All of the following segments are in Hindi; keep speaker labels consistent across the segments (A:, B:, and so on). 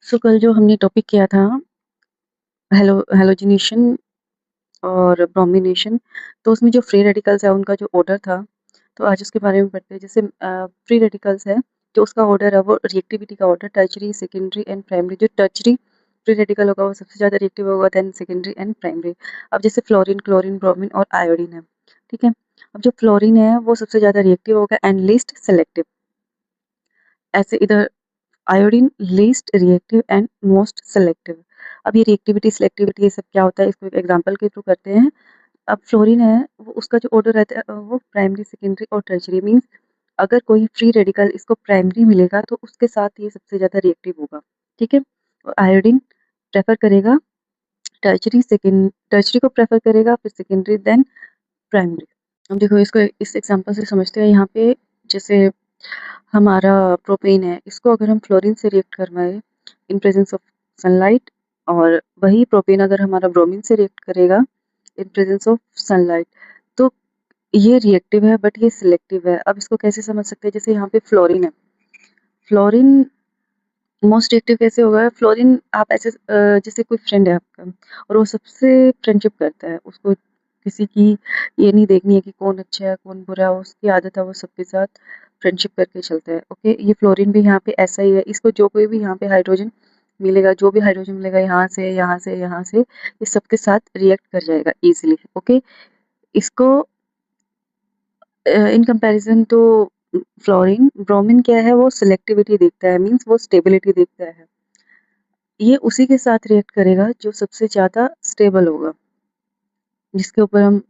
A: सो कल जो हमने टॉपिक किया था हैलोजिनेशन और ब्रोमिनेशन, तो उसमें जो फ्री रेडिकल्स है उनका जो ऑर्डर था, तो आज उसके बारे में पढ़ते हैं। जैसे फ्री रेडिकल्स है, जो उसका ऑर्डर है वो रिएक्टिविटी का order tertiary, secondary and primary. जो टर्शरी फ्री रेडिकल होगा वो सबसे ज़्यादा रिएक्टिव होगा, देन सेकेंडरी एंड प्राइमरी। अब जैसे फ्लोरीन, क्लोरीन, ब्रोमीन और आयोडीन है, ठीक है। अब जो फ्लोरीन है वो सबसे ज़्यादा रिएक्टिव होगा एंड लीस्ट सेलेक्टिव। ऐसे इधर iodine least reactive and most selective. अब ये रिएक्टिविटी सिलेक्टिविटी ये सब क्या होता है, इसको एक एग्जांपल के थ्रू करते हैं। अब फ्लोरीन है वो उसका जो ऑर्डर रहता है वो प्राइमरी, सेकेंडरी और टर्शरी। मींस अगर कोई फ्री रेडिकल इसको प्राइमरी मिलेगा तो उसके साथ ये सबसे ज़्यादा रिएक्टिव होगा, ठीक है। और आयोडीन प्रेफर करेगा टर्शरी, सेकेंड टर्शरी को प्रेफर करेगा, फिर सेकेंडरी, देन प्राइमरी। अब देखो इसको इस एग्जांपल से समझते हैं। यहाँ पे जैसे हमारा प्रोपेन है, इसको अगर हम फ्लोरीन से रिएक्ट करवाएं इन प्रेजेंस ऑफ सनलाइट, और वही प्रोपेन अगर हमारा ब्रोमीन से रिएक्ट करेगा इन प्रेजेंस ऑफ सनलाइट, तो ये रिएक्टिव है बट ये सिलेक्टिव है। अब इसको कैसे समझ सकते हैं? जैसे यहाँ पे फ्लोरीन है, फ्लोरीन मोस्ट रिएक्टिव कैसे होगा? फ्लोरीन आप ऐसे जैसे कोई फ्रेंड है आपका और वो सबसे फ्रेंडशिप करता है, उसको किसी की ये नहीं देखनी है कि कौन अच्छा है कौन बुरा है, उसकी आदत है वो सबके साथ फ्रेंडशिप करके चलता है। ओके, ये फ्लोरीन भी यहाँ पे ऐसा ही है। इसको जो कोई भी यहाँ पे हाइड्रोजन मिलेगा, जो भी हाइड्रोजन मिलेगा यहाँ से यहाँ से यहाँ से, ये सबके साथ रिएक्ट कर जाएगा इजिली। ओके, इसको इन कंपैरिजन तो फ्लोरीन, ब्रोमीन क्या है, वो सिलेक्टिविटी देखता है, मींस वो स्टेबिलिटी देखता है। ये उसी के साथ रिएक्ट करेगा जो सबसे ज़्यादा स्टेबल होगा, जिसके ऊपर हम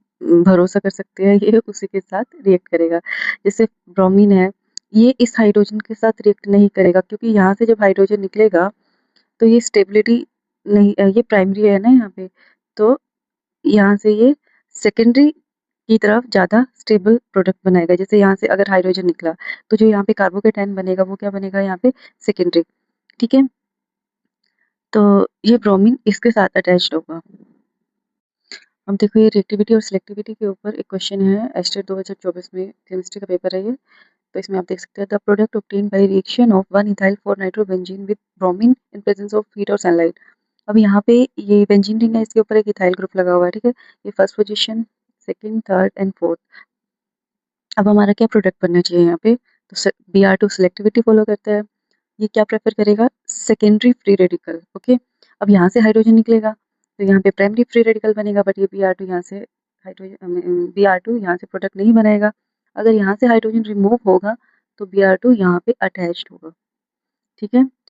A: भरोसा कर सकते हैं, ये उसी के साथ रिएक्ट करेगा। जैसे ब्रोमीन है, ये इस हाइड्रोजन के साथ रिएक्ट नहीं करेगा, क्योंकि यहाँ से जब हाइड्रोजन निकलेगा तो ये स्टेबिलिटी नहीं, ये प्राइमरी है ना यहाँ पे, तो यहाँ से ये सेकेंडरी की तरफ ज़्यादा स्टेबल प्रोडक्ट बनाएगा। जैसे यहाँ से अगर हाइड्रोजन निकला तो जो यहाँ पे कार्बोकेटाइन बनेगा वो क्या बनेगा? यहाँ पे सेकेंडरी, ठीक है। तो ये ब्रोमीन इसके साथ अटैच्ड होगा। अब देखो ये रिएक्टिविटी और सिलेक्टिविटी के ऊपर एक क्वेश्चन है, एस्टेट 2024 में केमिस्ट्री का पेपर है ये। तो इसमें आप देख सकते हैं, the product obtain by reaction of 1 ethyl 4 nitrobenzene with bromine in presence of heat और सनलाइट। अब यहाँ पे ये बेंजीन रिंग है, इसके ऊपर एक इथाइल ग्रुप लगा हुआ है, ठीक है। ये first position, second, third and fourth. अब हमारा क्या प्रोडक्ट बनना चाहिए यहाँ पे? तो Br2 सिलेक्टिविटी फॉलो करता है। ये क्या प्रेफर करेगा? Secondary free radical. ओके, अब यहाँ से हाइड्रोजन निकलेगा तो यहाँ पे प्राइमरी फ्री रेडिकल बनेगा, बट ये Br2 यहाँ से हाइड्रोजन Br2 यहाँ से प्रोडक्ट नहीं बनाएगा। अगर यहाँ से हाइड्रोजन रिमूव होगा तो Br2 यहाँ पे अटैच्ड होगा, ठीक है।